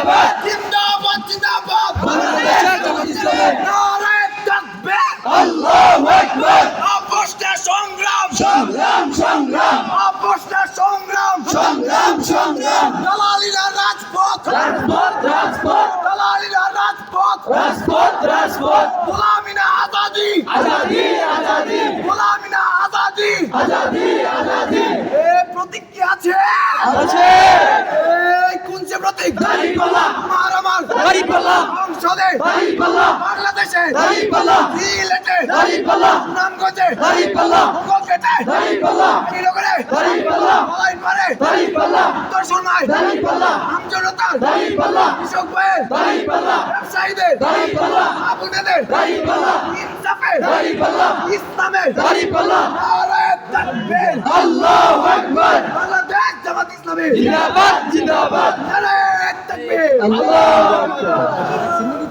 জিন্দাবাদ জিন্দাবাদ জিন্দাবাদ বাংলাদেশের জামাত ইসলামী নারে তাকবীর আল্লাহু আকবার আপোষটা সংগ্রাম সংগ্রাম সংগ্রাম আপোষটা সংগ্রাম সংগ্রাম সংগ্রাম দালালিরা রাজপথ রাজপথ রাজপথ দালালিরা রাজপথ রাজপথ রাজপথ গোলামিনা আজাদি আজাদি আজাদি গোলামিনা আজাদি আজাদি আজাদি এ প্রতীক কি আছে আছে এই কোন যে প্রতীক দাঁড়িপাল্লা আমার দাঁড়িপাল্লা সংসদে দাঁড়িপাল্লা বাংলাদেশে দাঁড়িপাল্লা সিলেটে দাঁড়িপাল্লা নামগঞ্জে দাঁড়িপাল্লা কলকাতায় দাঁড়িপাল্লা শ্রীনগরে দাঁড়িপাল্লা মলাইপাড়ে দাঁড়িপাল্লা উত্তর সুরমায় দাঁড়িপাল্লা আমজনতার দাঁড়িপাল্লা কৃষক ভাইয়ের দাঁড়িপাল্লা ব্যবসায়ীদের দাঁড়িপাল্লা আপনাদের দাঁড়িপাল্লা ইনসাফের দাঁড়িপাল্লা ইসলামের দাঁড়িপাল্লা নারে তাকবীর আল্লাহু আকবার বাংলাদেশ জামাত ইসলামী জিন্দাবাদ জিন্দাবাদ নারে তাকবীর আল্লাহু আকবার